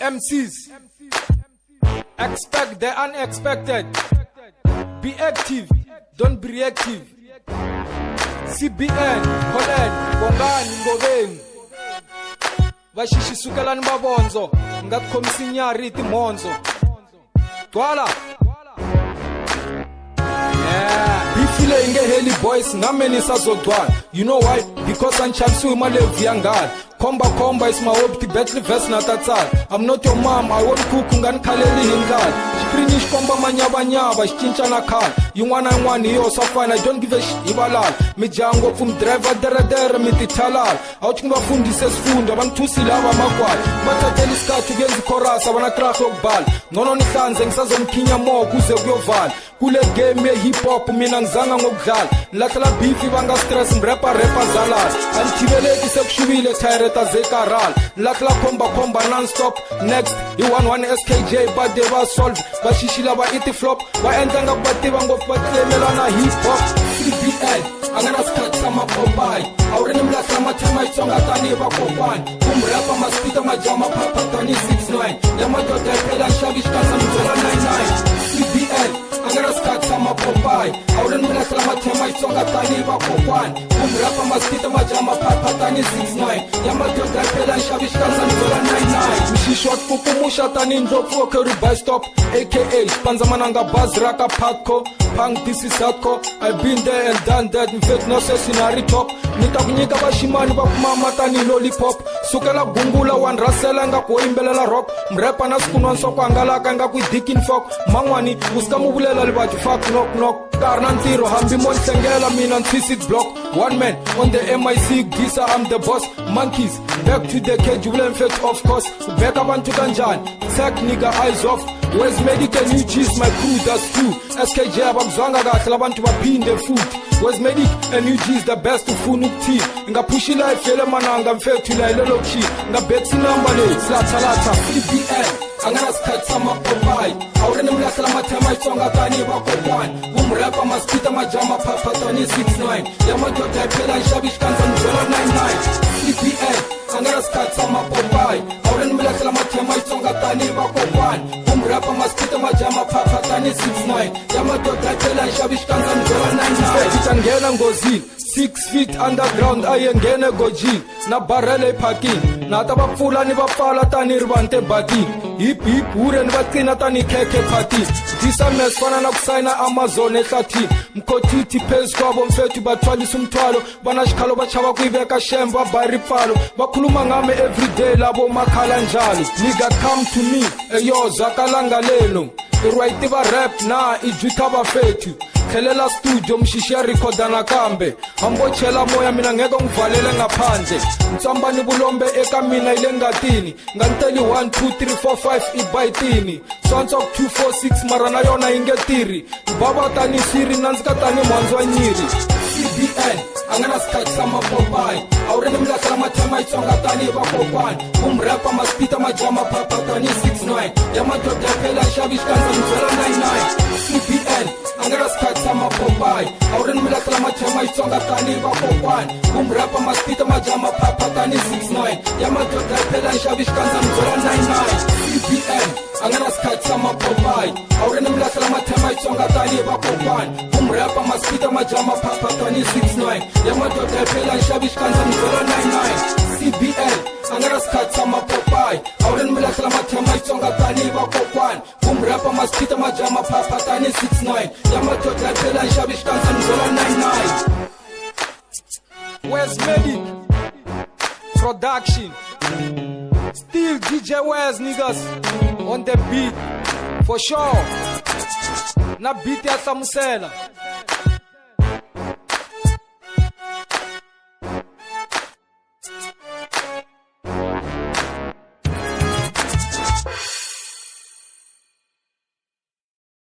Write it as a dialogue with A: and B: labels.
A: MCs, expect the unexpected. Be active, don't be reactive. CBN, Holland, Bongani, Ngobeni. Vashishi sukelani babonzo, ngatkhomisinya riti monzo. Twala. Yeah. Bifile inge heli boys, ngameni sazodwana. You know why? Because anchamsi umalevu yangani. Komba is my hope, the battle vest na tatsal. I'm not your mom, I won't cook ungan kaleli hingad. Sprinish komba manyaba, shchincha na kal. You wanna yo so fine, I don't give a ibalal. Mi jango from driver dere miti talal. Ouchumba fundi says funda, van tusi lava makwal. Bata teliska to get the chorus, I wanna crack rock ball. Nono ni sanze, ngsazom kinya mo, kuze gyoval. Kule game me hip hop, minang zanga ngokjal. Latala beefy banga stress, mrepa zalal. Antibele kisekushubile tire Zekaral, Lakla komba non-stop. Next, you want one SKJ, but they were solved. But shishila ba iti flop, ba entanga bati bango pati melana hip hop. 3BL, angana start sama kombai. Aureni mla sama tema itonga tani ba komban. Kumrapa maspita majama papa tani 69. Yamato tepela shavish kasa mzola 99. 3BL, angana start sama kombai. Aureni mla sama tema itonga tani ba komban. Kumrapa maspita majama papa tani 69. Yamato tepela shavish kasa mzola 99. Mishishwa kukumusha tani ndofu okeri by stop. AKA, Panzamananga Buzz Raka Patko. Punk this is hardcore. I've been there and done that. In fact, no scenario top. Nitakunyika bashimani bakumama tani lollipop. Sukela gungula wan rasela nga kuimbelela rock. Mrepa na skunon soko angalaka nga kuidikin fok. Mangwani, uskamubulela libati fuck knock. Karnantiro, hambi monsengela minan twisit block. One man on the MIC, Gisa, I'm the boss. Monkeys, back to the cage, will infect of course. Back up on to Ganjan, tech nigga eyes off. Where's medical new cheese, my crew, that's true. SKJ abagzwanga gatlabantu bapin the food. Where's medic and new cheese, the best to funuk team. Nga pushi life, yele mananga mfetu la ilolo chi. Nga beti number le, slata, 3BL. Angana skat sama kombai. Aureni mla salama tema itonga tani bakobwan. Umrapa maspita majama papa tani 69. Yamato tepela shabish kanza mzola 99. 3BL. Angana skat sama kombai. Aureni mla salama tema itonga tani bakobwan. Umrapa maspita majama papa tani 69. Yamato tepela shabish kanza mzola 99. Chitangena ngozi 6 feet underground ayengene goji. Na barele parking. Na tabapfula ni bapala tani ribante baki. Hip ure ni batina tani keke party. Disa mess fana na kusaina Amazon ehlati. Mkotiti pezi kwabo mfetu batwalisa umthwalo. Banashikalo bachaba kuibeka shemba baripalo. Bakhuluma ngame everyday labo makhala njalo. Nigga come to me, eyo zakalanga lelo. Irwaiti ba rap na ijuta bafetu. Khelela studio mshishia recorda kambe. Ambochela moya mina ngeke ngivalele ngaphandle. Mtsambani bulombe eka mina ile ngatini. Nganteli 1 2 3 4 5 ibayitini. Swansok 2 4 6 mara na yona ingetiri. Baba tani siri nanzika tani mwanzwa nyiri. CBN angana skat sama pombai. Aureni mla salama tema itonga tani bakobwan. Umrapa maspita majama papa tani 69. Yamato tepela shavish kanza mzola 99. CBN angana skat sama pombai. Aureni mla salama tema itonga tani bakobwan. Umrapa maspita majama papa tani 69. Yamato tepela shavish kanza mzola 99. CBN angana skat sama pombai. Aureni mla salama tema itonga tani bakobwan. Umrapa maspita majama papa tani 69. Yamato tepela shavish kanza mzola 99. CBN angana skat sama pombai. Aureni mla salama tema itonga tani bakobwan. Umrapa maspita majama papa tani 69. Yamato tepela shavish kanza mzola 99. Where's Medic Production? Still DJ Wes niggas on the beat for sure. Na beat ya Samusela.